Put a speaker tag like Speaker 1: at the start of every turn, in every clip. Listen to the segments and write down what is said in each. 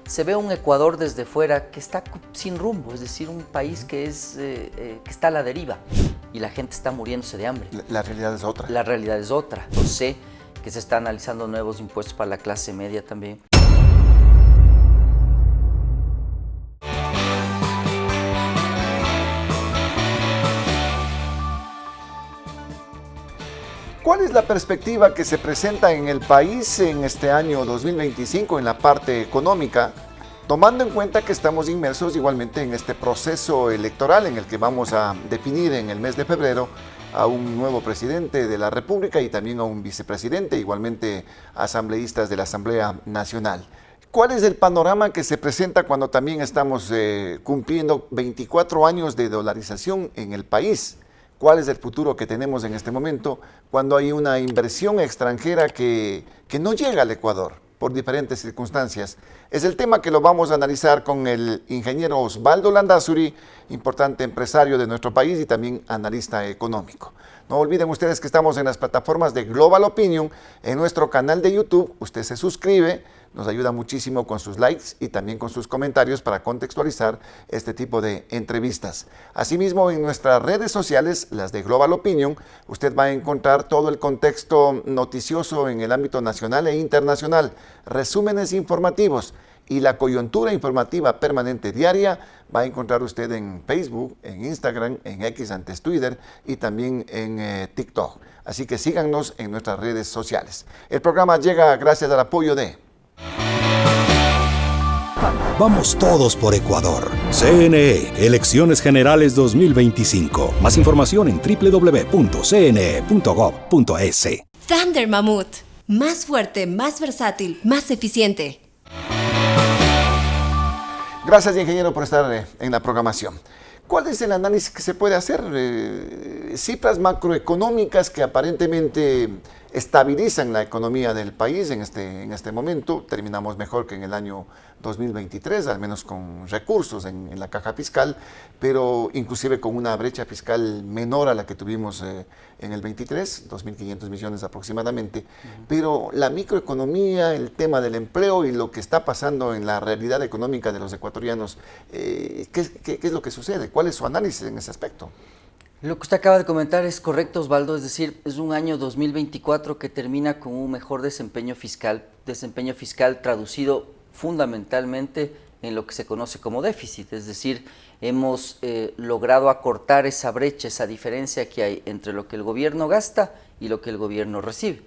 Speaker 1: se ve un Ecuador desde fuera que está sin rumbo, es decir, un país que está a la deriva y la gente está muriéndose de hambre.
Speaker 2: La realidad es otra.
Speaker 1: La realidad es otra. Yo sé que se está analizando nuevos impuestos para la clase media también.
Speaker 2: ¿Cuál es la perspectiva que se presenta en el país en este año 2025 en la parte económica, tomando en cuenta que estamos inmersos igualmente en este proceso electoral en el que vamos a definir en el mes de febrero a un nuevo presidente de la República y también a un vicepresidente, igualmente asambleístas de la Asamblea Nacional? ¿Cuál es el panorama que se presenta cuando también estamos cumpliendo 24 años de dolarización en el país? ¿Cuál es el futuro que tenemos en este momento cuando hay una inversión extranjera que no llega al Ecuador por diferentes circunstancias? Es el tema que lo vamos a analizar con el ingeniero Osvaldo Landázuri, importante empresario de nuestro país y también analista económico. No olviden ustedes que estamos en las plataformas de Global Opinion, en nuestro canal de YouTube. Usted se suscribe, nos ayuda muchísimo con sus likes y también con sus comentarios para contextualizar este tipo de entrevistas. Asimismo, en nuestras redes sociales, las de Global Opinion, usted va a encontrar todo el contexto noticioso en el ámbito nacional e internacional, resúmenes informativos y la coyuntura informativa permanente diaria va a encontrar usted en Facebook, en Instagram, en X antes Twitter y también en TikTok. Así que síganos en nuestras redes sociales. El programa llega gracias al apoyo de...
Speaker 3: Vamos todos por Ecuador. CNE, Elecciones Generales 2025. Más información en www.cne.gov.es.
Speaker 4: Thunder Mammoth. Más fuerte, más versátil, más eficiente.
Speaker 2: Gracias, ingeniero, por estar en la programación. ¿Cuál es el análisis que se puede hacer? Cifras macroeconómicas que aparentemente estabilizan la economía del país en este momento. Terminamos mejor que en el año 2023, al menos con recursos en la caja fiscal, pero inclusive con una brecha fiscal menor a la que tuvimos en el 23, 2.500 millones aproximadamente. Pero la microeconomía, el tema del empleo y lo que está pasando en la realidad económica de los ecuatorianos, ¿qué es lo que sucede? ¿Cuál es su análisis en ese aspecto?
Speaker 1: Lo que usted acaba de comentar es correcto, Osvaldo, es decir, es un año 2024 que termina con un mejor desempeño fiscal traducido fundamentalmente en lo que se conoce como déficit, es decir, hemos logrado acortar esa brecha, esa diferencia que hay entre lo que el gobierno gasta y lo que el gobierno recibe.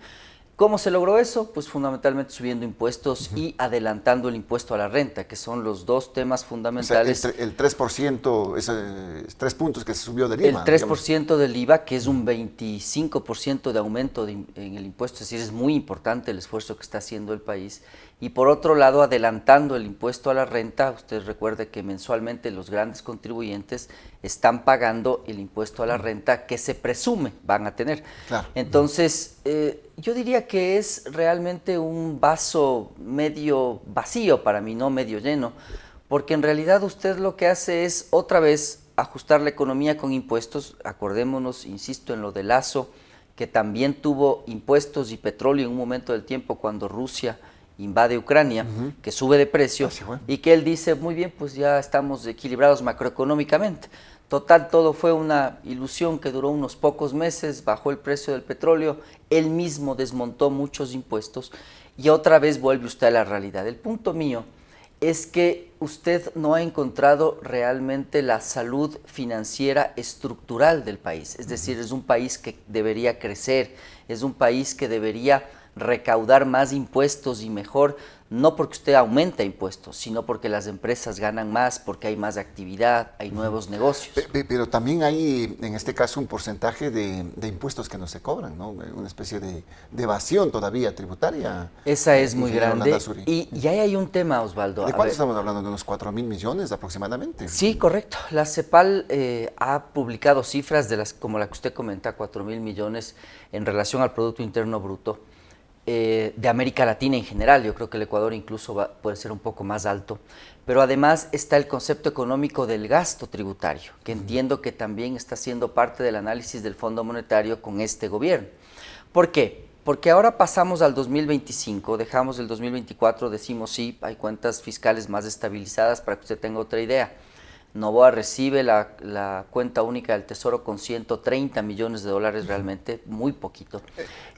Speaker 1: ¿Cómo se logró eso? Pues fundamentalmente subiendo impuestos y adelantando el impuesto a la renta, que son los dos temas fundamentales.
Speaker 2: O sea, el 3%, esos 3 puntos que se subió del IVA.
Speaker 1: El 3% del IVA, que es un 25% de aumento en el impuesto, es decir, es muy importante el esfuerzo que está haciendo el país. Y por otro lado, adelantando el impuesto a la renta, usted recuerde que mensualmente los grandes contribuyentes están pagando el impuesto a la renta que se presume van a tener. Claro. Entonces, yo diría que es realmente un vaso medio vacío para mí, no medio lleno, porque en realidad usted lo que hace es otra vez ajustar la economía con impuestos. Acordémonos, insisto, en lo de Lazo, que también tuvo impuestos y petróleo en un momento del tiempo cuando Rusia invade Ucrania, que sube de precio, y que él dice, muy bien, pues ya estamos equilibrados macroeconómicamente. Total, todo fue una ilusión que duró unos pocos meses, bajó el precio del petróleo, él mismo desmontó muchos impuestos y otra vez vuelve usted a la realidad. El punto mío es que usted no ha encontrado realmente la salud financiera estructural del país, es decir, es un país que debería crecer, es un país que debería recaudar más impuestos y mejor, no porque usted aumenta impuestos, sino porque las empresas ganan más, porque hay más actividad, hay nuevos negocios.
Speaker 2: Pero también hay, en este caso, un porcentaje de impuestos que no se cobran, ¿no? Una especie de evasión todavía tributaria.
Speaker 1: Esa es muy grande. Y ahí hay un tema, Osvaldo.
Speaker 2: ¿De cuánto estamos hablando? ¿De unos 4.000 millones aproximadamente?
Speaker 1: Sí, correcto. La CEPAL ha publicado cifras como la que usted comenta, 4.000 millones en relación al Producto Interno Bruto. De América Latina en general, yo creo que el Ecuador incluso puede ser un poco más alto, pero además está el concepto económico del gasto tributario, que entiendo que también está siendo parte del análisis del Fondo Monetario con este gobierno. ¿Por qué? porque ahora pasamos al 2025, dejamos el 2024, decimos sí, hay cuentas fiscales más estabilizadas, para que usted tenga otra idea. Noboa recibe la cuenta única del Tesoro con 130 millones de dólares, realmente muy poquito.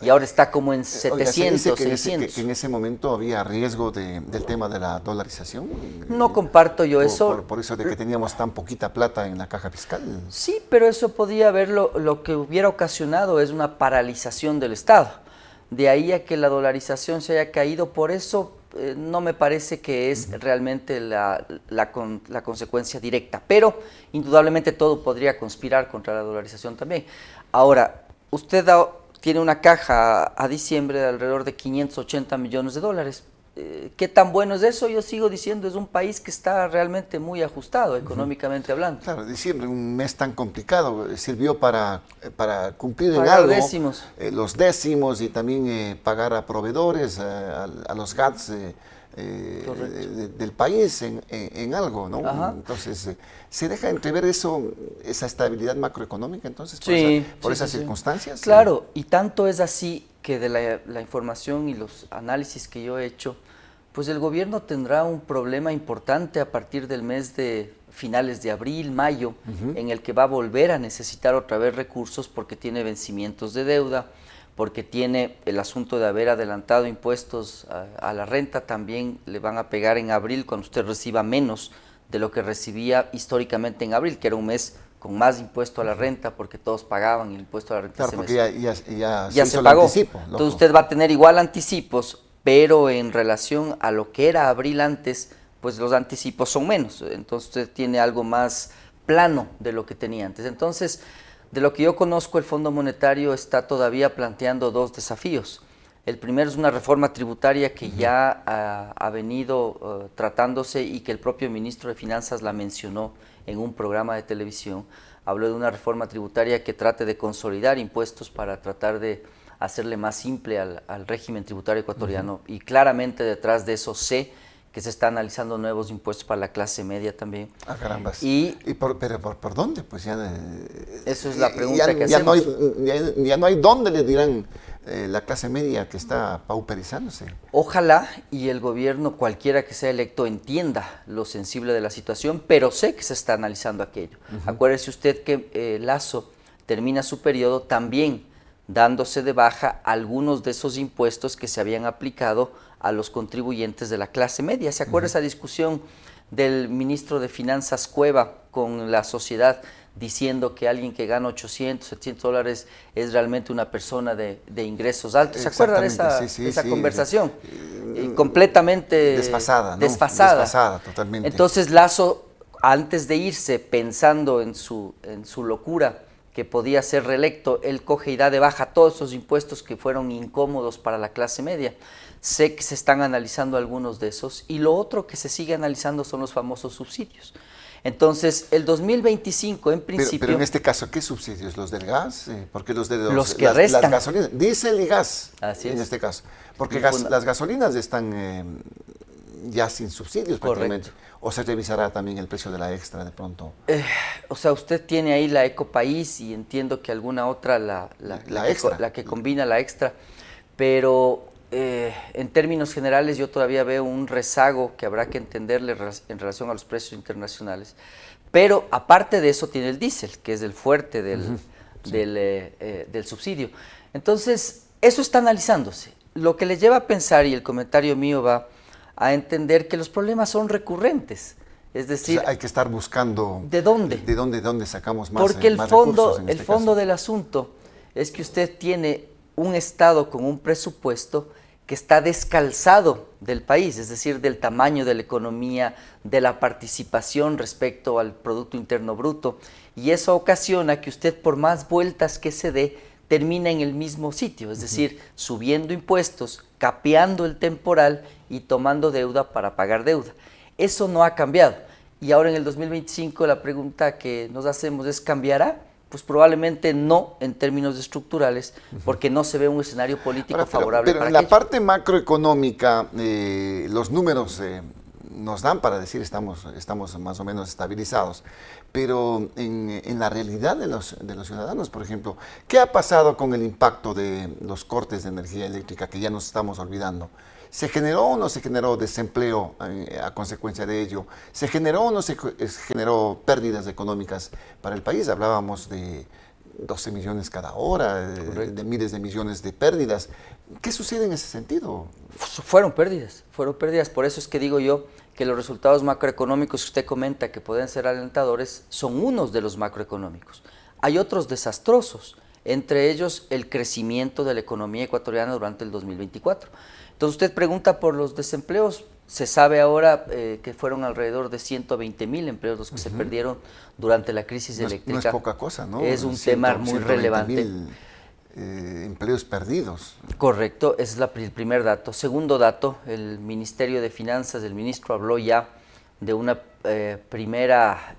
Speaker 1: Y ahora está como en 700, 600.
Speaker 2: Que en ese momento había riesgo del tema de la dolarización.
Speaker 1: No comparto yo eso.
Speaker 2: Por eso de que teníamos tan poquita plata en la caja fiscal.
Speaker 1: Sí, pero eso podía haber, lo que hubiera ocasionado es una paralización del Estado. De ahí a que la dolarización se haya caído, por eso no me parece que es realmente la consecuencia directa, pero indudablemente todo podría conspirar contra la dolarización también. Ahora, usted tiene una caja a diciembre de alrededor de 580 millones de dólares. ¿Qué tan bueno es eso? Yo sigo diciendo, es un país que está realmente muy ajustado económicamente hablando.
Speaker 2: Claro, diciembre, un mes tan complicado, sirvió para cumplir en
Speaker 1: Pagar
Speaker 2: algo
Speaker 1: décimos.
Speaker 2: Los décimos y también pagar a proveedores, a los GATS del país en algo, ¿no?
Speaker 1: Ajá.
Speaker 2: Entonces, ¿se deja entrever esa estabilidad macroeconómica entonces por esas circunstancias?
Speaker 1: Claro, y tanto es así que de la información y los análisis que yo he hecho, pues el gobierno tendrá un problema importante a partir del mes de finales de abril, mayo, en el que va a volver a necesitar otra vez recursos porque tiene vencimientos de deuda, porque tiene el asunto de haber adelantado impuestos a la renta, también le van a pegar en abril cuando usted reciba menos de lo que recibía históricamente en abril, que era un mes con más impuesto a la renta, porque todos pagaban el impuesto a la renta.
Speaker 2: Claro, porque
Speaker 1: ya se pagó. Entonces usted va a tener igual anticipos, pero en relación a lo que era abril antes, pues los anticipos son menos. Entonces usted tiene algo más plano de lo que tenía antes. Entonces, de lo que yo conozco, el Fondo Monetario está todavía planteando dos desafíos. El primero es una reforma tributaria que ya ha venido tratándose y que el propio ministro de Finanzas la mencionó en un programa de televisión. Habló de una reforma tributaria que trate de consolidar impuestos para tratar de hacerle más simple al régimen tributario ecuatoriano. Y claramente detrás de eso sé que se está analizando nuevos impuestos para la clase media también.
Speaker 2: Ah, carambas. Pero ¿por dónde? Pues
Speaker 1: eso es la pregunta que hacemos.
Speaker 2: Ya no hay dónde le dirán la clase media que está pauperizándose.
Speaker 1: Ojalá y el gobierno, cualquiera que sea electo, entienda lo sensible de la situación, pero sé que se está analizando aquello. Acuérdese usted que Lasso termina su periodo también dándose de baja algunos de esos impuestos que se habían aplicado a los contribuyentes de la clase media. ¿Se acuerda esa discusión del ministro de Finanzas Cueva con la sociedad diciendo que alguien que gana 800, 700 dólares es realmente una persona de ingresos altos? ¿Se acuerda de esa conversación? Completamente
Speaker 2: desfasada, ¿no?
Speaker 1: Desfasada
Speaker 2: totalmente.
Speaker 1: Entonces Lasso, antes de irse pensando en su locura, que podía ser reelecto, él coge y da de baja todos esos impuestos que fueron incómodos para la clase media. Sé que se están analizando algunos de esos, y lo otro que se sigue analizando son los famosos subsidios. Entonces, el 2025, en principio...
Speaker 2: Pero en este caso, ¿qué subsidios? ¿Los del gas? Porque los
Speaker 1: que restan.
Speaker 2: Las gasolinas, diésel y gas,
Speaker 1: Así
Speaker 2: en
Speaker 1: es.
Speaker 2: este caso. Porque las gasolinas están ya sin subsidios prácticamente.
Speaker 1: Correcto.
Speaker 2: ¿O se revisará también el precio de la extra de pronto?
Speaker 1: O sea, usted tiene ahí la Ecopaís y entiendo que alguna otra, la que combina la extra, pero en términos generales yo todavía veo un rezago que habrá que entenderle en relación a los precios internacionales. Pero aparte de eso tiene el diésel, que es el fuerte del subsidio. Entonces, eso está analizándose. Lo que le lleva a pensar, y el comentario mío va a entender que los problemas son recurrentes. Es decir,
Speaker 2: o sea, hay que estar buscando
Speaker 1: ¿de dónde?
Speaker 2: ¿De dónde sacamos más?
Speaker 1: Porque
Speaker 2: más recursos en este
Speaker 1: fondo
Speaker 2: caso.
Speaker 1: del asunto es que usted tiene un Estado con un presupuesto que está descalzado del país, es decir, del tamaño de la economía, de la participación respecto al Producto Interno Bruto, y eso ocasiona que usted, por más vueltas que se dé, termina en el mismo sitio, es decir, subiendo impuestos, capeando el temporal y tomando deuda para pagar deuda. Eso no ha cambiado. Y ahora en el 2025 la pregunta que nos hacemos es, ¿cambiará? Pues probablemente no en términos estructurales, porque no se ve un escenario político favorable
Speaker 2: pero
Speaker 1: para
Speaker 2: en la
Speaker 1: aquello.
Speaker 2: parte macroeconómica, los números nos dan para decir estamos más o menos estabilizados. Pero en la realidad de los ciudadanos, por ejemplo, ¿qué ha pasado con el impacto de los cortes de energía eléctrica que ya nos estamos olvidando? ¿Se generó o no se generó desempleo a consecuencia de ello? ¿Se generó o no se generó pérdidas económicas para el país? Hablábamos de 12 millones cada hora, de miles de millones de pérdidas. ¿Qué sucede en ese sentido?
Speaker 1: Fueron pérdidas, por eso es que digo yo que los resultados macroeconómicos que usted comenta que pueden ser alentadores son unos de los macroeconómicos. Hay otros desastrosos, entre ellos el crecimiento de la economía ecuatoriana durante el 2024. Entonces usted pregunta por los desempleos, se sabe ahora que fueron alrededor de 120,000 empleos los que se perdieron durante la crisis eléctrica.
Speaker 2: No es poca cosa, ¿no?
Speaker 1: Es un tema muy relevante.
Speaker 2: Empleos perdidos.
Speaker 1: Correcto, ese es el primer dato. Segundo dato, el Ministerio de Finanzas, el ministro habló ya de una primera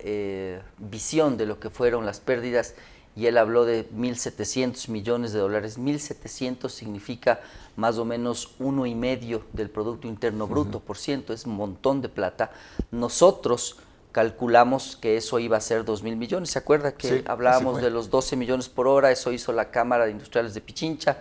Speaker 1: visión de lo que fueron las pérdidas y él habló de 1.700 millones de dólares. 1.700 significa más o menos 1,5% del Producto Interno Bruto por ciento, es un montón de plata. Nosotros calculamos que eso iba a ser 2.000 millones. ¿Se acuerda que
Speaker 2: sí,
Speaker 1: hablábamos de los 12 millones por hora? Eso hizo la Cámara de Industriales de Pichincha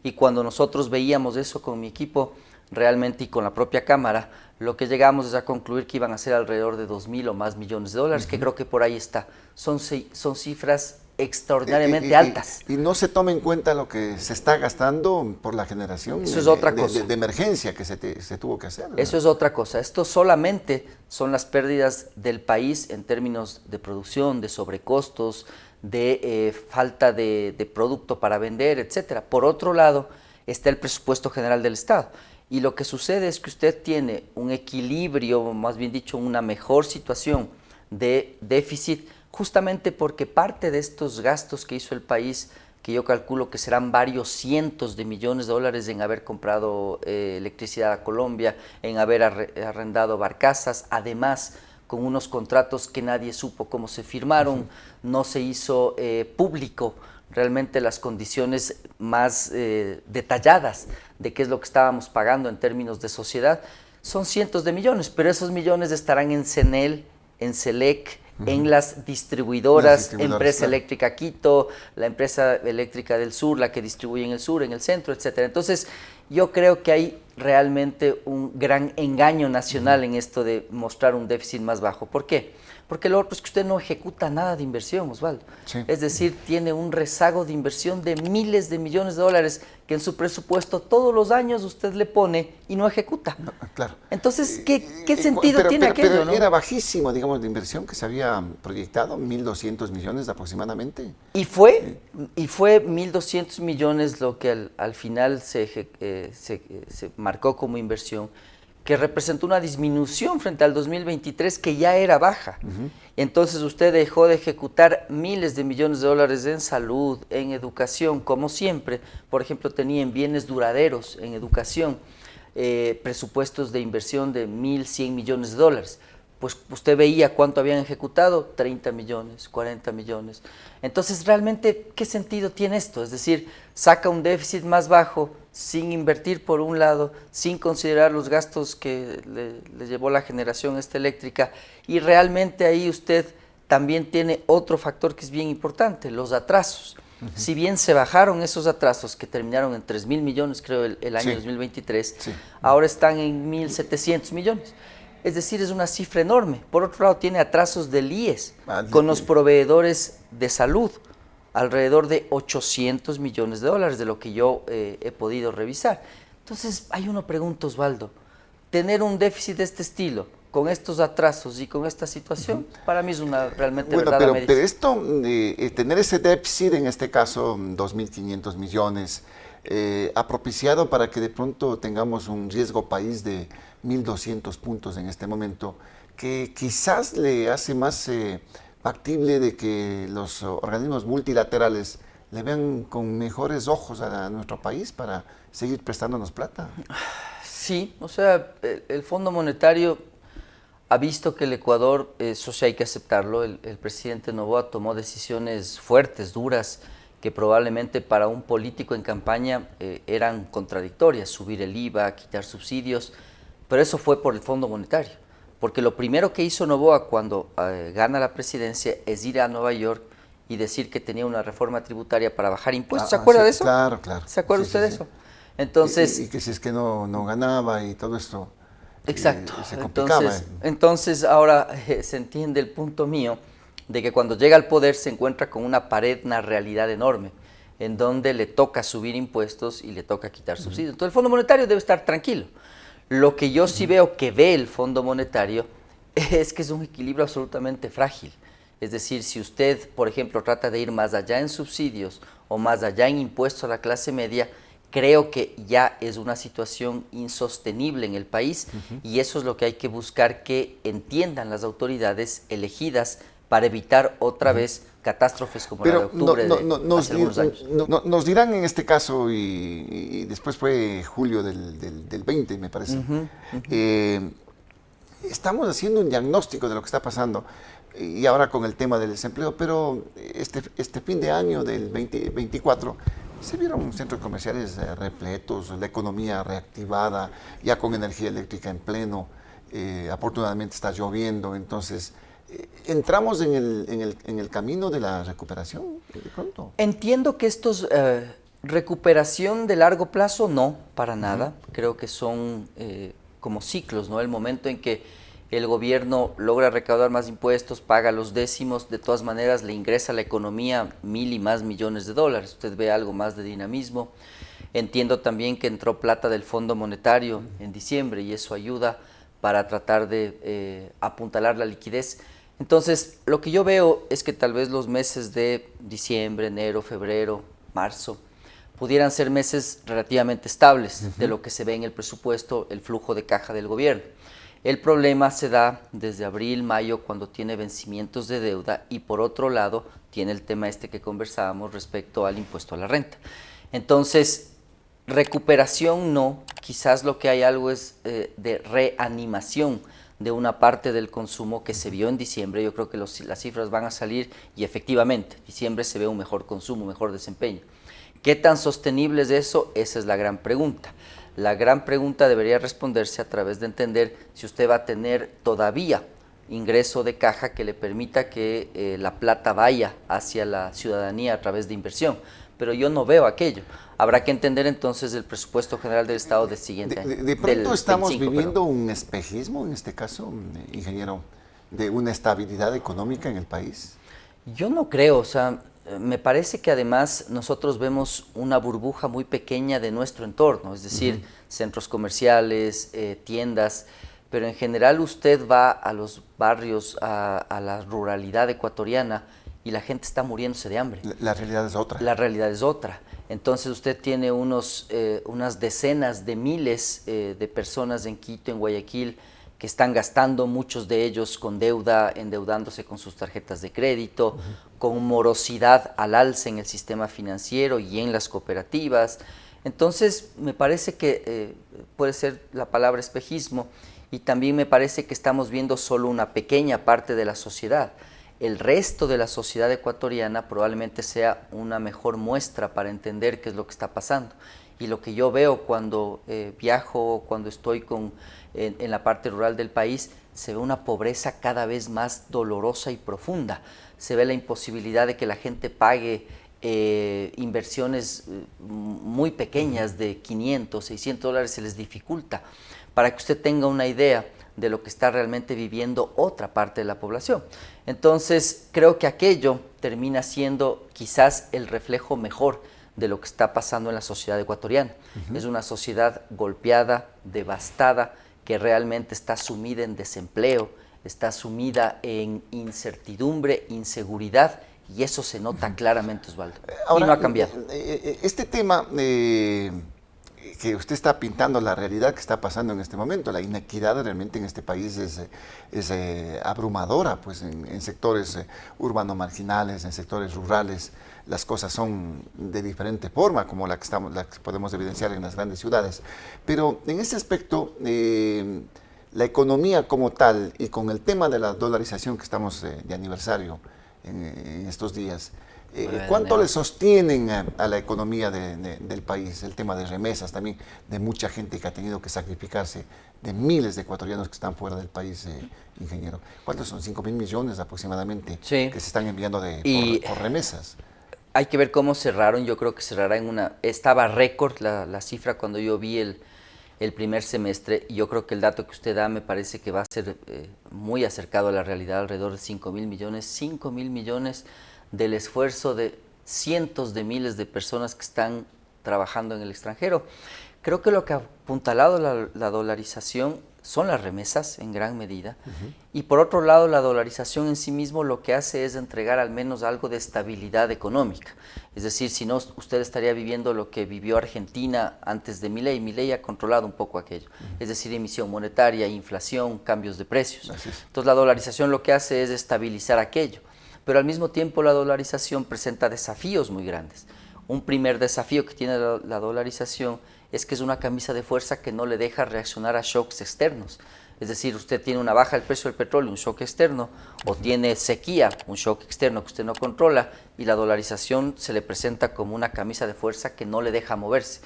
Speaker 1: y cuando nosotros veíamos eso con mi equipo realmente y con la propia Cámara, lo que llegamos es a concluir que iban a ser alrededor de 2.000 o más millones de dólares, que creo que por ahí está. Son cifras extraordinariamente altas.
Speaker 2: Y no se toma en cuenta lo que se está gastando por la generación
Speaker 1: Eso es otra cosa.
Speaker 2: De emergencia que se tuvo que hacer, ¿verdad?
Speaker 1: Eso es otra cosa. Esto solamente son las pérdidas del país en términos de producción, de sobrecostos, de falta de producto para vender, etcétera. Por otro lado, está el presupuesto general del Estado. Y lo que sucede es que usted tiene un equilibrio, más bien dicho, una mejor situación de déficit, justamente porque parte de estos gastos que hizo el país, que yo calculo que serán varios cientos de millones de dólares en haber comprado electricidad a Colombia, en haber arrendado barcazas, además con unos contratos que nadie supo cómo se firmaron, no se hizo público realmente las condiciones más detalladas de qué es lo que estábamos pagando en términos de sociedad. Son cientos de millones, pero esos millones estarán en CENEL, en SELEC, en las distribuidoras, Empresa
Speaker 2: claro.
Speaker 1: Eléctrica Quito, la Empresa Eléctrica del Sur, la que distribuye en el sur, en el centro, etcétera. Entonces, yo creo que hay realmente un gran engaño nacional en esto de mostrar un déficit más bajo. ¿Por qué? Porque lo otro es que usted no ejecuta nada de inversión, Osvaldo.
Speaker 2: Sí.
Speaker 1: Es decir, tiene un rezago de inversión de miles de millones de dólares que en su presupuesto todos los años usted le pone y no ejecuta.
Speaker 2: No, claro.
Speaker 1: Entonces, ¿qué sentido tiene aquello?
Speaker 2: Pero
Speaker 1: ¿no?
Speaker 2: era bajísimo, digamos, de inversión que se había proyectado, 1.200 millones aproximadamente.
Speaker 1: Y fue 1.200 millones lo que al final se marcó como inversión, que representó una disminución frente al 2023 que ya era baja. Entonces usted dejó de ejecutar miles de millones de dólares en salud, en educación, como siempre. Por ejemplo, tenía en bienes duraderos, en educación, presupuestos de inversión de 1.100 millones de dólares. Pues usted veía cuánto habían ejecutado, 30 millones, 40 millones. Entonces, realmente, ¿qué sentido tiene esto? Es decir, saca un déficit más bajo sin invertir por un lado, sin considerar los gastos que le llevó la generación eléctrica, y realmente ahí usted también tiene otro factor que es bien importante, los atrasos. Si bien se bajaron esos atrasos, que terminaron en 3.000 millones, creo, el año 2023, ahora están en 1.700 millones. Es decir, es una cifra enorme. Por otro lado, tiene atrasos del IES con los proveedores de salud, alrededor de 800 millones de dólares, de lo que yo he podido revisar. Entonces, ahí uno pregunta, Osvaldo, tener un déficit de este estilo, con estos atrasos y con esta situación, para mí es una realmente verdadera medición.
Speaker 2: Pero esto, tener ese déficit, en este caso 2.500 millones, ha propiciado para que de pronto tengamos un riesgo país de 1.200 puntos en este momento, que quizás le hace más factible de que los organismos multilaterales le vean con mejores ojos a nuestro país para seguir prestándonos plata.
Speaker 1: Sí, o sea, el Fondo Monetario ha visto que el Ecuador, eso sí hay que aceptarlo, el presidente Noboa tomó decisiones fuertes, duras, que probablemente para un político en campaña eran contradictorias, subir el IVA, quitar subsidios, pero eso fue por el Fondo Monetario. Porque lo primero que hizo Noboa cuando gana la presidencia es ir a Nueva York y decir que tenía una reforma tributaria para bajar impuestos. ¿Se acuerda
Speaker 2: sí,
Speaker 1: de eso?
Speaker 2: Claro, claro.
Speaker 1: ¿Se acuerda
Speaker 2: Sí,
Speaker 1: usted
Speaker 2: sí,
Speaker 1: de
Speaker 2: sí.
Speaker 1: eso? Entonces,
Speaker 2: Y que si es que no ganaba y todo esto,
Speaker 1: exacto.
Speaker 2: se complicaba.
Speaker 1: Entonces ahora se entiende el punto mío de que cuando llega al poder se encuentra con una pared, una realidad enorme, en donde le toca subir impuestos y le toca quitar subsidios. Entonces el Fondo Monetario debe estar tranquilo. Lo que yo sí veo que ve el Fondo Monetario es que es un equilibrio absolutamente frágil. Es decir, si usted, por ejemplo, trata de ir más allá en subsidios o más allá en impuestos a la clase media, creo que ya es una situación insostenible en el país y eso es lo que hay que buscar que entiendan las autoridades elegidas para evitar otra vez catástrofes como la de octubre de hace algunos años.
Speaker 2: Nos dirán en este caso, y después fue julio del 20, me parece, estamos haciendo un diagnóstico de lo que está pasando y ahora con el tema del desempleo, pero este fin de año del 2024 se vieron centros comerciales repletos, la economía reactivada, ya con energía eléctrica en pleno, afortunadamente está lloviendo, entonces entramos en el camino de la recuperación de pronto.
Speaker 1: Entiendo que estos recuperación de largo plazo no, para nada, creo que son como ciclos, ¿no? El momento en que el gobierno logra recaudar más impuestos, paga los décimos, de todas maneras le ingresa a la economía 1.000 y más millones de dólares. Usted ve algo más de dinamismo. Entiendo también que entró plata del Fondo Monetario en diciembre y eso ayuda para tratar de apuntalar la liquidez. Entonces, lo que yo veo es que tal vez los meses de diciembre, enero, febrero, marzo, pudieran ser meses relativamente estables de lo que se ve en el presupuesto, el flujo de caja del gobierno. El problema se da desde abril, mayo, cuando tiene vencimientos de deuda y por otro lado tiene el tema este que conversábamos respecto al impuesto a la renta. Entonces, recuperación no, quizás lo que hay algo es de reanimación de una parte del consumo que se vio en diciembre. Yo creo que las cifras van a salir y efectivamente, diciembre se ve un mejor consumo, mejor desempeño. ¿Qué tan sostenible es eso? Esa es la gran pregunta. La gran pregunta debería responderse a través de entender si usted va a tener todavía ingreso de caja que le permita que la plata vaya hacia la ciudadanía a través de inversión. Pero yo no veo aquello. Habrá que entender entonces el presupuesto general del Estado del siguiente año.
Speaker 2: De pronto estamos viviendo un espejismo, en este caso, ingeniero, de una estabilidad económica en el país.
Speaker 1: Yo no creo, o sea, me parece que además nosotros vemos una burbuja muy pequeña de nuestro entorno, es decir, centros comerciales, tiendas, pero en general usted va a los barrios, a la ruralidad ecuatoriana y la gente está muriéndose de hambre.
Speaker 2: La realidad es otra.
Speaker 1: La realidad es otra. Entonces usted tiene unas decenas de miles de personas en Quito, en Guayaquil, que están gastando, muchos de ellos con deuda, endeudándose con sus tarjetas de crédito, con morosidad al alza en el sistema financiero y en las cooperativas. Entonces, me parece que puede ser la palabra espejismo y también me parece que estamos viendo solo una pequeña parte de la sociedad. El resto de la sociedad ecuatoriana probablemente sea una mejor muestra para entender qué es lo que está pasando. Y lo que yo veo cuando viajo, cuando estoy en la parte rural del país, se ve una pobreza cada vez más dolorosa y profunda. Se ve la imposibilidad de que la gente pague inversiones muy pequeñas de 500, 600 dólares, se les dificulta. Para que usted tenga una idea de lo que está realmente viviendo otra parte de la población. Entonces, creo que aquello termina siendo quizás el reflejo mejor de lo que está pasando en la sociedad ecuatoriana. Es una sociedad golpeada, devastada, que realmente está sumida en desempleo, está sumida en incertidumbre, inseguridad, y eso se nota claramente, Osvaldo.
Speaker 2: Ahora,
Speaker 1: y no ha cambiado.
Speaker 2: Este tema que usted está pintando, la realidad que está pasando en este momento, la inequidad realmente en este país es abrumadora, pues en sectores urbanos marginales, en sectores rurales, las cosas son de diferente forma, como la que podemos evidenciar en las grandes ciudades. Pero en ese aspecto, la economía como tal, y con el tema de la dolarización que estamos de aniversario en estos días, ¿Cuánto le sostienen a la economía del país? El tema de remesas también, de mucha gente que ha tenido que sacrificarse, de miles de ecuatorianos que están fuera del país, ingeniero. ¿Cuántos son? 5.000 millones aproximadamente que se están enviando por remesas.
Speaker 1: Hay que ver cómo cerraron. Yo creo que cerrará estaba récord la cifra cuando yo vi el primer semestre, y yo creo que el dato que usted da me parece que va a ser muy acercado a la realidad, alrededor de 5.000 millones. 5.000 millones del esfuerzo de cientos de miles de personas que están trabajando en el extranjero. Creo que lo que ha apuntalado la dolarización son las remesas en gran medida, y por otro lado la dolarización en sí mismo lo que hace es entregar al menos algo de estabilidad económica. Es decir, si no, usted estaría viviendo lo que vivió Argentina antes de Milei. Milei ha controlado un poco aquello, es decir, emisión monetaria, inflación, cambios de precios. Entonces la dolarización lo que hace es estabilizar aquello, pero al mismo tiempo la dolarización presenta desafíos muy grandes. Un primer desafío que tiene la dolarización es que es una camisa de fuerza que no le deja reaccionar a shocks externos. Es decir, usted tiene una baja del precio del petróleo, un shock externo, o tiene sequía, un shock externo que usted no controla, y la dolarización se le presenta como una camisa de fuerza que no le deja moverse.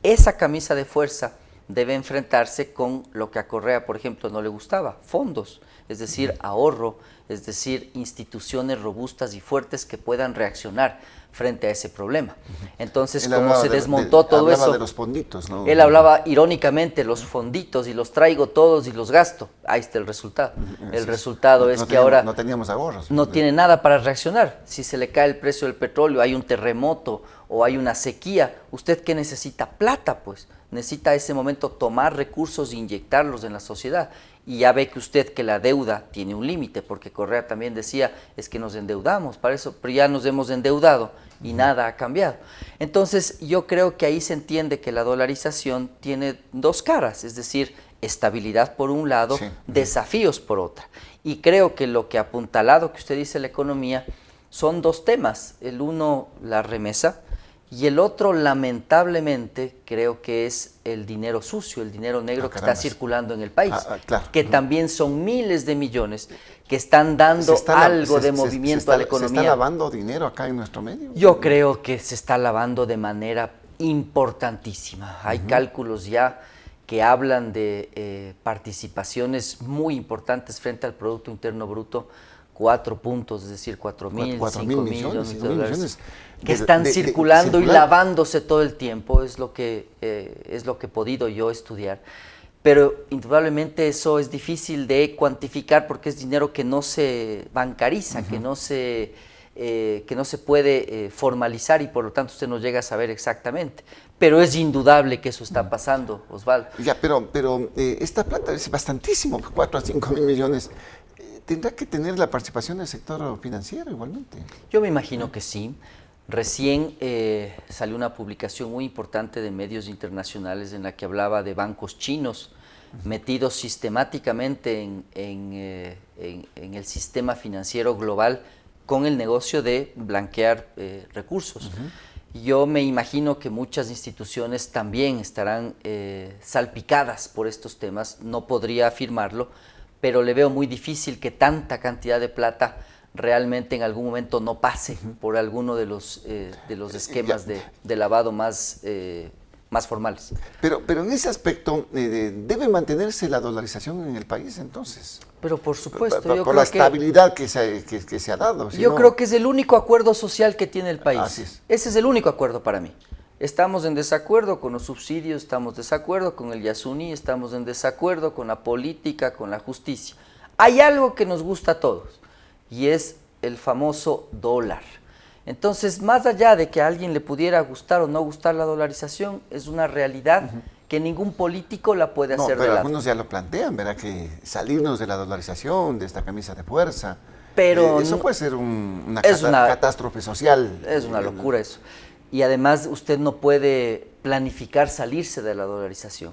Speaker 1: Esa camisa de fuerza debe enfrentarse con lo que a Correa, por ejemplo, no le gustaba: fondos, es decir, ahorro, es decir, instituciones robustas y fuertes que puedan reaccionar frente a ese problema. Entonces, como se desmontó todo eso...
Speaker 2: Hablaba de los fonditos, ¿no?
Speaker 1: Él hablaba irónicamente, los fonditos, y los traigo todos y los gasto. Ahí está el resultado. El resultado es que ahora...
Speaker 2: No teníamos ahorros.
Speaker 1: No tiene nada para reaccionar. Si se le cae el precio del petróleo, hay un terremoto o hay una sequía, ¿usted qué necesita? Plata, pues. Necesita a ese momento tomar recursos e inyectarlos en la sociedad. Y ya ve que usted que la deuda tiene un límite, porque Correa también decía, es que nos endeudamos, para eso, pero ya nos hemos endeudado y nada ha cambiado. Entonces yo creo que ahí se entiende que la dolarización tiene dos caras, es decir, estabilidad por un lado, desafíos por otra. Y creo que lo que apuntalado que usted dice la economía son dos temas: el uno, la remesa, y el otro, lamentablemente, creo que es el dinero sucio, el dinero negro que está circulando en el país,
Speaker 2: claro.
Speaker 1: Que también son miles de millones que están dando algo de movimiento a la economía.
Speaker 2: ¿Se está lavando dinero acá en nuestro medio?
Speaker 1: Yo creo que se está lavando de manera importantísima. Hay cálculos ya que hablan de participaciones muy importantes frente al Producto Interno Bruto, 4 puntos, es decir, 4.000, 5.000 millones de dólares que están circulando y lavándose todo el tiempo. Es lo que he podido yo estudiar. Pero indudablemente eso es difícil de cuantificar porque es dinero que no se bancariza, que no se puede formalizar, y por lo tanto usted no llega a saber exactamente. Pero es indudable que eso está pasando, Osvaldo.
Speaker 2: Ya, pero esta plata es bastantísimo, 4 a 5 mil millones. ¿Tendrá que tener la participación del sector financiero igualmente?
Speaker 1: Yo me imagino que sí. Recién salió una publicación muy importante de medios internacionales en la que hablaba de bancos chinos metidos sistemáticamente en el sistema financiero global con el negocio de blanquear recursos. Yo me imagino que muchas instituciones también estarán salpicadas por estos temas. No podría afirmarlo, pero le veo muy difícil que tanta cantidad de plata realmente en algún momento no pase por alguno de los esquemas de lavado más formales.
Speaker 2: Pero en ese aspecto, ¿debe mantenerse la dolarización en el país entonces?
Speaker 1: Pero por supuesto.
Speaker 2: Por la estabilidad que se ha dado.
Speaker 1: Yo creo que es el único acuerdo social que tiene el país.
Speaker 2: Así es.
Speaker 1: Ese es el único acuerdo para mí. Estamos en desacuerdo con los subsidios, estamos en desacuerdo con el Yasuní, estamos en desacuerdo con la política, con la justicia. Hay algo que nos gusta a todos, y es el famoso dólar. Entonces, más allá de que a alguien le pudiera gustar o no gustar la dolarización, es una realidad que ningún político la puede hacer de
Speaker 2: pero
Speaker 1: lado.
Speaker 2: algunos ya lo plantean, ¿verdad? Que salirnos de la dolarización, de esta camisa de fuerza,
Speaker 1: pero
Speaker 2: eso puede ser una catástrofe social.
Speaker 1: Es una locura eso. Y además usted no puede planificar salirse de la dolarización.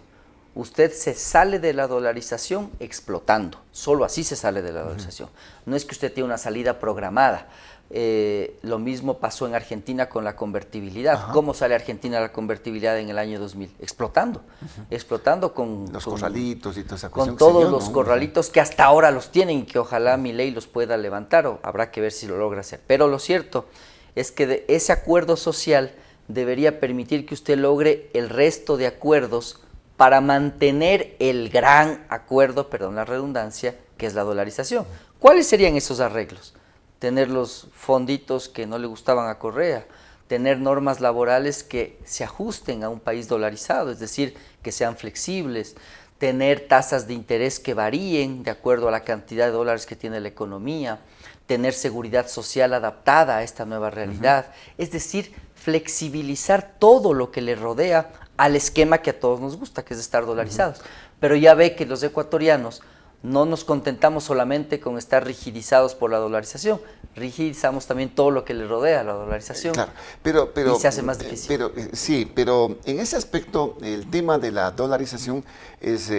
Speaker 1: Usted se sale de la dolarización explotando. Solo así se sale de la dolarización. No es que usted tiene una salida programada. Lo mismo pasó en Argentina con la convertibilidad. ¿Cómo sale Argentina de la convertibilidad en el año 2000? Explotando. Explotando con
Speaker 2: los corralitos y toda esa
Speaker 1: con
Speaker 2: cuestión.
Speaker 1: todos los corralitos que hasta ahora los tienen y que ojalá Milei los pueda levantar, o habrá que ver si lo logra hacer. Pero lo cierto es que ese acuerdo social debería permitir que usted logre el resto de acuerdos para mantener el gran acuerdo, perdón la redundancia, que es la dolarización. ¿Cuáles serían esos arreglos? Tener los fonditos que no le gustaban a Correa, tener normas laborales que se ajusten a un país dolarizado, es decir, que sean flexibles, tener tasas de interés que varíen de acuerdo a la cantidad de dólares que tiene la economía, tener seguridad social adaptada a esta nueva realidad, es decir, flexibilizar todo lo que le rodea al esquema que a todos nos gusta, que es estar dolarizados. Pero ya ve que los ecuatorianos no nos contentamos solamente con estar rigidizados por la dolarización, rigidizamos también todo lo que le rodea a la dolarización.
Speaker 2: Claro,
Speaker 1: y se hace más difícil.
Speaker 2: Pero en ese aspecto el tema de la dolarización es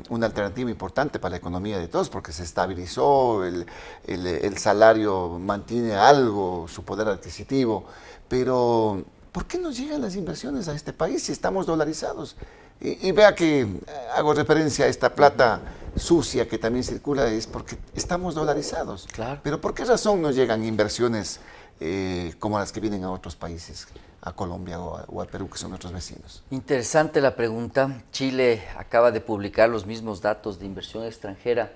Speaker 2: una alternativa importante para la economía de todos, porque se estabilizó, el salario mantiene algo, su poder adquisitivo, pero ¿por qué no llegan las inversiones a este país si estamos dolarizados? Y vea que hago referencia a esta plata sucia que también circula, es porque estamos dolarizados.
Speaker 1: Claro.
Speaker 2: Pero ¿por qué razón no llegan inversiones como las que vienen a otros países, a Colombia o a Perú, que son nuestros vecinos?
Speaker 1: Interesante la pregunta. Chile acaba de publicar los mismos datos de inversión extranjera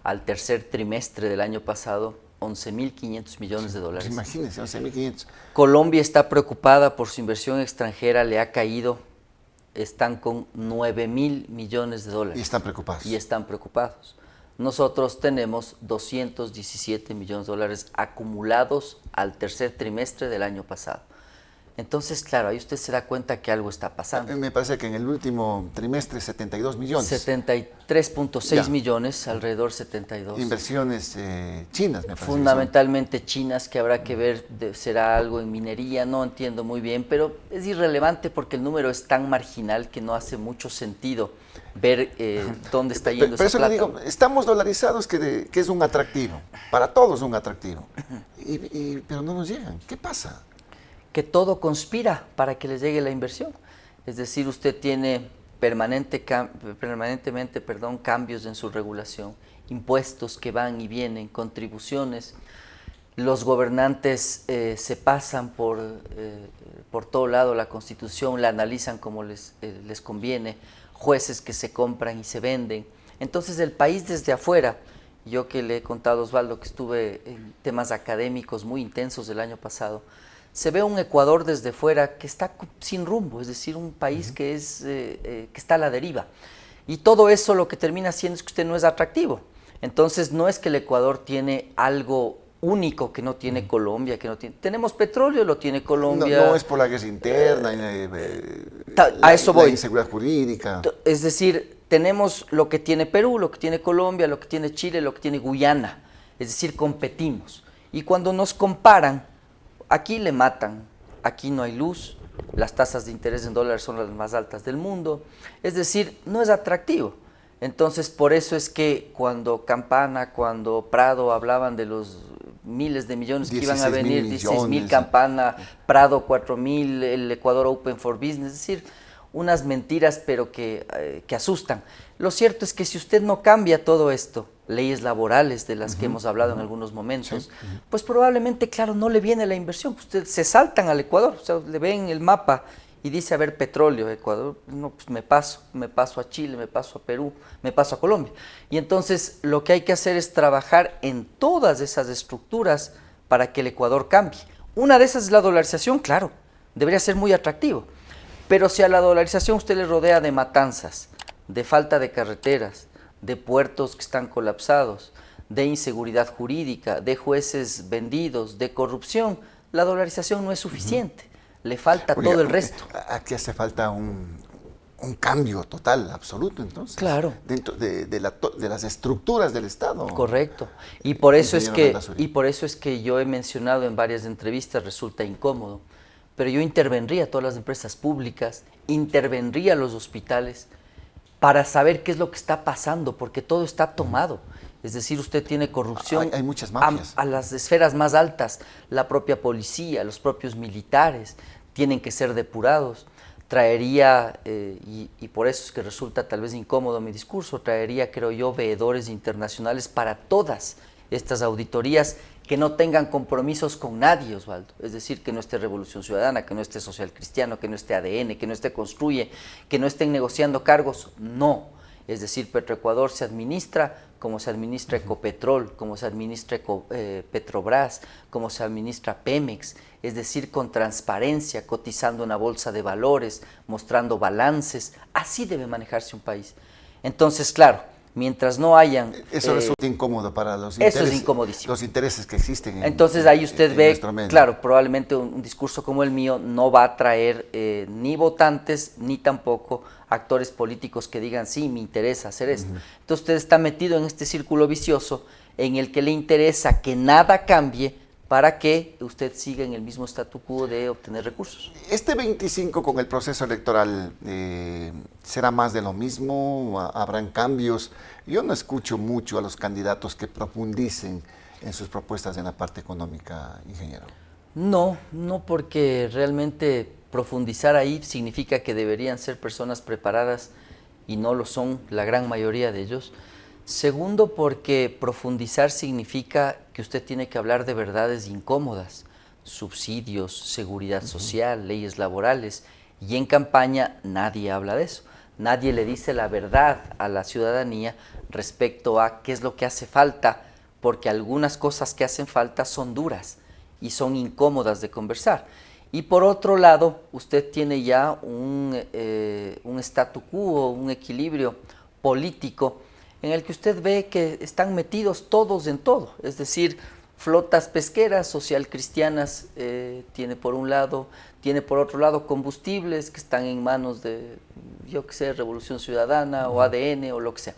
Speaker 1: al tercer trimestre del año pasado, 11.500 millones de dólares.
Speaker 2: Imagínense, 11.500.
Speaker 1: Colombia está preocupada por su inversión extranjera, le ha caído, están con 9.000 millones de dólares.
Speaker 2: Y están preocupados.
Speaker 1: Y están preocupados. Nosotros tenemos 217 millones de dólares acumulados al tercer trimestre del año pasado. Entonces, claro, ahí usted se da cuenta que algo está pasando.
Speaker 2: Me parece que en el último trimestre 72 millones.
Speaker 1: 73.6 millones, alrededor 72.
Speaker 2: Inversiones chinas, me parece.
Speaker 1: Fundamentalmente chinas, que habrá que ver, será algo en minería, no entiendo muy bien, pero es irrelevante porque el número es tan marginal que no hace mucho sentido ver dónde está yendo
Speaker 2: pero
Speaker 1: esa
Speaker 2: eso
Speaker 1: plata.
Speaker 2: le digo, estamos dolarizados, que es un atractivo, para todos un atractivo, pero no nos llegan. ¿Qué pasa?
Speaker 1: Que todo conspira para que les llegue la inversión. Es decir, usted tiene permanentemente cambios en su regulación, impuestos que van y vienen, contribuciones. Los gobernantes se pasan por todo lado la Constitución, la analizan como les conviene, jueces que se compran y se venden. Entonces el país desde afuera, yo que le he contado a Osvaldo que estuve en temas académicos muy intensos el año pasado, se ve un Ecuador desde fuera que está sin rumbo, es decir, un país que está a la deriva. Y todo eso lo que termina haciendo es que usted no es atractivo. Entonces no es que el Ecuador tiene algo único que no tiene Colombia, que no tiene. Tenemos petróleo, lo tiene Colombia.
Speaker 2: No es por la guerra interna,
Speaker 1: a eso voy.
Speaker 2: La inseguridad jurídica.
Speaker 1: Es decir, tenemos lo que tiene Perú, lo que tiene Colombia, lo que tiene Chile, lo que tiene Guyana. Es decir, competimos. Y cuando nos comparan, aquí le matan, aquí no hay luz, las tasas de interés en dólares son las más altas del mundo, es decir, no es atractivo. Entonces, por eso es que cuando Campana, cuando Prado hablaban de los miles de millones que iban a venir, 16.000 Campana, Prado 4.000, el Ecuador Open for Business, es decir, unas mentiras pero que asustan. Lo cierto es que si usted no cambia todo esto, leyes laborales de las que hemos hablado en algunos momentos, pues probablemente, claro, no le viene la inversión. Ustedes se saltan al Ecuador, o sea, le ven el mapa y dice, a ver, petróleo, Ecuador, no, pues me paso a Chile, me paso a Perú, me paso a Colombia. Y entonces lo que hay que hacer es trabajar en todas esas estructuras para que el Ecuador cambie. Una de esas es la dolarización, claro, debería ser muy atractivo. Pero si a la dolarización usted le rodea de matanzas, de falta de carreteras, de puertos que están colapsados, de inseguridad jurídica, de jueces vendidos, de corrupción, la dolarización no es suficiente. Le falta todo el resto.
Speaker 2: Aquí hace falta un cambio total, absoluto, entonces.
Speaker 1: Claro.
Speaker 2: Dentro de las estructuras del Estado.
Speaker 1: Correcto. Y por eso es que yo he mencionado en varias entrevistas, resulta incómodo, pero yo intervendría a todas las empresas públicas, intervendría a los hospitales para saber qué es lo que está pasando, porque todo está tomado. Es decir, usted tiene corrupción
Speaker 2: hay muchas mafias.
Speaker 1: A las esferas más altas, la propia policía, los propios militares, tienen que ser depurados. Traería, y por eso es que resulta tal vez incómodo mi discurso, traería, creo yo, veedores internacionales para todas estas auditorías que no tengan compromisos con nadie, Osvaldo. Es decir, que no esté Revolución Ciudadana, que no esté Social Cristiano, que no esté ADN, que no esté Construye, que no estén negociando cargos. No. Es decir, Petroecuador se administra como se administra Ecopetrol, como se administra Petrobras, como se administra Pemex, es decir, con transparencia, cotizando en la bolsa de valores, mostrando balances. Así debe manejarse un país. Entonces, claro, mientras no hayan...
Speaker 2: Eso resulta incómodo para los
Speaker 1: intereses. Eso es incomodísimo.
Speaker 2: Los intereses que existen
Speaker 1: Entonces ahí usted ve, claro, probablemente un discurso como el mío no va a traer ni votantes, ni tampoco actores políticos que digan, sí, me interesa hacer esto. Entonces usted está metido en este círculo vicioso en el que le interesa que nada cambie para que usted siga en el mismo statu quo de obtener recursos.
Speaker 2: Este 25 con el proceso electoral, ¿será más de lo mismo? ¿Habrán cambios? Yo no escucho mucho a los candidatos que profundicen en sus propuestas en la parte económica, ingeniero.
Speaker 1: No, porque realmente profundizar ahí significa que deberían ser personas preparadas y no lo son la gran mayoría de ellos. Segundo, porque profundizar significa que usted tiene que hablar de verdades incómodas, subsidios, seguridad social, leyes laborales, y en campaña nadie habla de eso. Nadie le dice la verdad a la ciudadanía respecto a qué es lo que hace falta, porque algunas cosas que hacen falta son duras y son incómodas de conversar. Y por otro lado, usted tiene ya un statu quo, un equilibrio político en el que usted ve que están metidos todos en todo, es decir, flotas pesqueras social cristianas tiene por un lado, tiene por otro lado combustibles que están en manos de, yo qué sé, Revolución Ciudadana o ADN o lo que sea,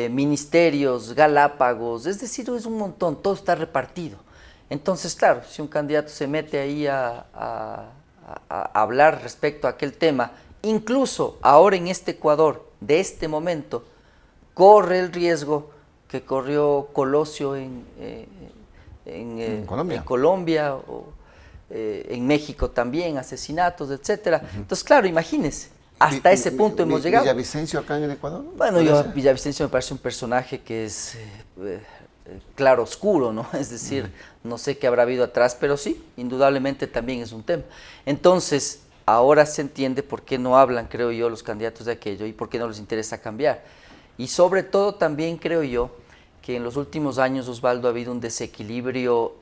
Speaker 1: ministerios, Galápagos, es decir, es un montón, todo está repartido. Entonces, claro, si un candidato se mete ahí a hablar respecto a aquel tema, incluso ahora en este Ecuador, de este momento, corre el riesgo que corrió Colosio en Colombia o en México también, asesinatos, etcétera. Entonces, claro, imagínese, hasta ese punto hemos llegado.
Speaker 2: ¿Villavicencio acá en el Ecuador?
Speaker 1: Bueno, Villavicencio me parece un personaje que es claro oscuro, ¿no? Es decir, no sé qué habrá habido atrás, pero sí, indudablemente también es un tema. Entonces, ahora se entiende por qué no hablan, creo yo, los candidatos de aquello y por qué no les interesa cambiar. Y sobre todo también creo yo que en los últimos años, Osvaldo, ha habido un desequilibrio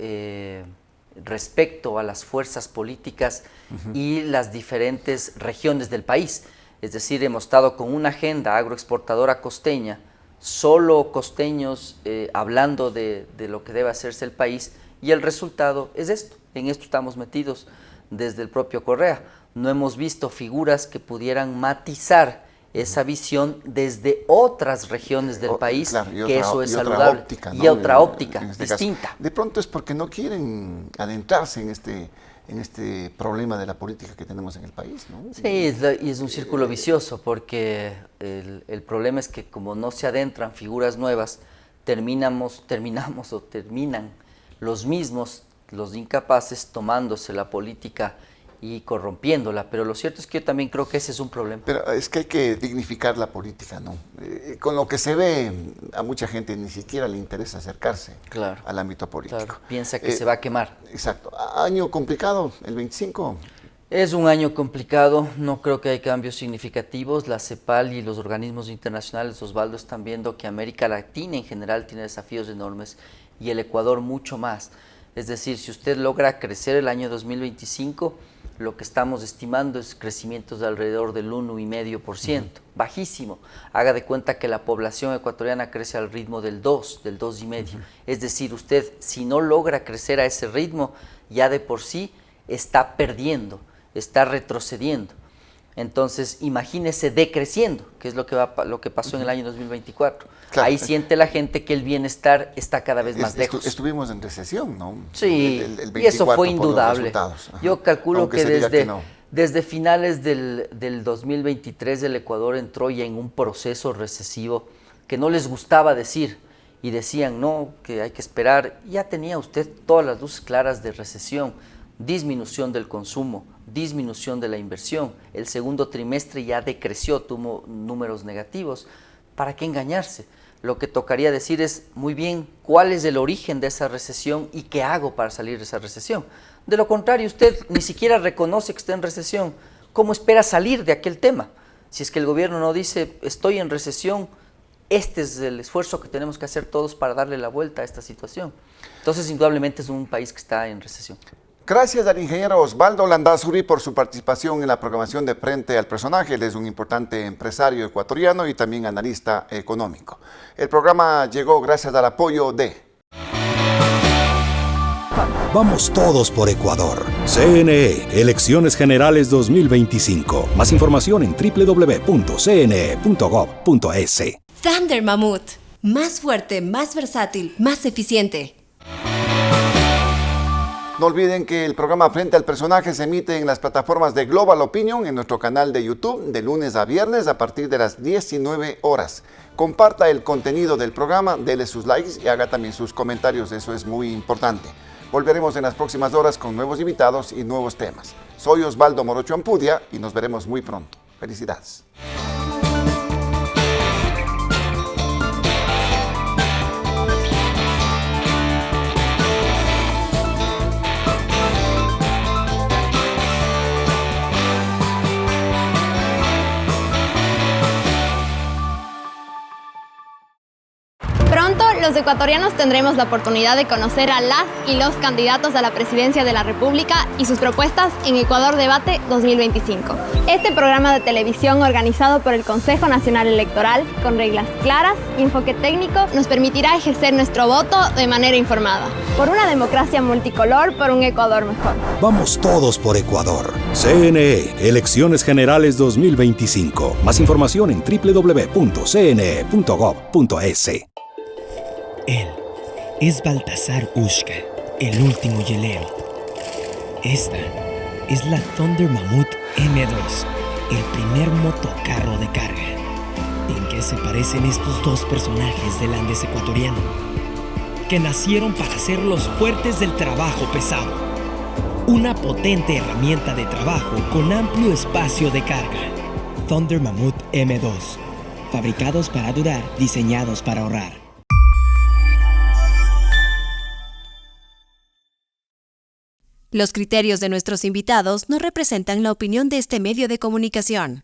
Speaker 1: respecto a las fuerzas políticas y las diferentes regiones del país. Es decir, hemos estado con una agenda agroexportadora costeña, solo costeños hablando de lo que debe hacerse el país, y el resultado es esto. En esto estamos metidos desde el propio Correa. No hemos visto figuras que pudieran matizar esa visión desde otras regiones del país,
Speaker 2: claro,
Speaker 1: que eso es saludable. Óptica, ¿no? Y otra óptica distinta.
Speaker 2: Caso. De pronto es porque no quieren adentrarse en este problema de la política que tenemos en el país, ¿no?
Speaker 1: Sí, y es un círculo vicioso, porque el problema es que como no se adentran figuras nuevas, terminan los mismos, los incapaces, tomándose la política y corrompiéndola, pero lo cierto es que yo también creo que ese es un problema.
Speaker 2: Pero es que hay que dignificar la política, ¿no? Con lo que se ve, a mucha gente ni siquiera le interesa acercarse al ámbito político.
Speaker 1: Claro, piensa que se va a quemar.
Speaker 2: Exacto. ¿Año complicado, el 25?
Speaker 1: Es un año complicado, no creo que hay cambios significativos. La CEPAL y los organismos internacionales, Osvaldo, están viendo que América Latina en general tiene desafíos enormes y el Ecuador mucho más. Es decir, si usted logra crecer el año 2025, lo que estamos estimando es crecimientos de alrededor del 1,5%, bajísimo. Haga de cuenta que la población ecuatoriana crece al ritmo del 2,5%. Es decir, usted si no logra crecer a ese ritmo, ya de por sí está perdiendo, está retrocediendo. Entonces, imagínese decreciendo, que es lo que pasó en el año 2024. Claro. Ahí siente la gente que el bienestar está cada vez más lejos.
Speaker 2: Estuvimos en recesión, ¿no?
Speaker 1: Sí, el 24, y eso fue indudable. Yo calculo que desde finales del 2023 el Ecuador entró ya en un proceso recesivo que no les gustaba decir y decían, no, que hay que esperar. Ya tenía usted todas las luces claras de recesión, disminución del consumo, disminución de la inversión. El segundo trimestre ya decreció, tuvo números negativos. ¿Para qué engañarse? lo que tocaría decir es, muy bien, ¿cuál es el origen de esa recesión y qué hago para salir de esa recesión? De lo contrario, usted ni siquiera reconoce que está en recesión. ¿Cómo espera salir de aquel tema? Si es que el gobierno no dice, estoy en recesión, este es el esfuerzo que tenemos que hacer todos para darle la vuelta a esta situación. Entonces, indudablemente es un país que está en recesión.
Speaker 2: Gracias al ingeniero Osvaldo Landázuri por su participación en la programación de Frente al Personaje. Él es un importante empresario ecuatoriano y también analista económico. El programa llegó gracias al apoyo de...
Speaker 3: Vamos todos por Ecuador. CNE, Elecciones Generales 2025. Más información en www.cne.gov.es.
Speaker 4: Thunder Mammoth. Más fuerte, más versátil, más eficiente.
Speaker 2: No olviden que el programa Frente al Personaje se emite en las plataformas de Global Opinion en nuestro canal de YouTube de lunes a viernes a partir de las 19 horas. Comparta el contenido del programa, dele sus likes y haga también sus comentarios, eso es muy importante. Volveremos en las próximas horas con nuevos invitados y nuevos temas. Soy Osvaldo Morocho Ampudia y nos veremos muy pronto. Felicidades.
Speaker 5: Pronto, los ecuatorianos tendremos la oportunidad de conocer a las y los candidatos a la presidencia de la República y sus propuestas en Ecuador Debate 2025. Este programa de televisión organizado por el Consejo Nacional Electoral, con reglas claras y enfoque técnico, nos permitirá ejercer nuestro voto de manera informada. Por una democracia multicolor, por un Ecuador mejor.
Speaker 3: Vamos todos por Ecuador. CNE, Elecciones Generales 2025. Más información en www.cne.gov.es.
Speaker 6: Él es Baltasar Ushka, el último hielero. Esta es la Thunder Mammoth M2, el primer motocarro de carga. ¿En qué se parecen estos dos personajes del Andes ecuatoriano? Que nacieron para ser los fuertes del trabajo pesado. Una potente herramienta de trabajo con amplio espacio de carga. Thunder Mammoth M2. Fabricados para durar, diseñados para ahorrar.
Speaker 4: Los criterios de nuestros invitados no representan la opinión de este medio de comunicación.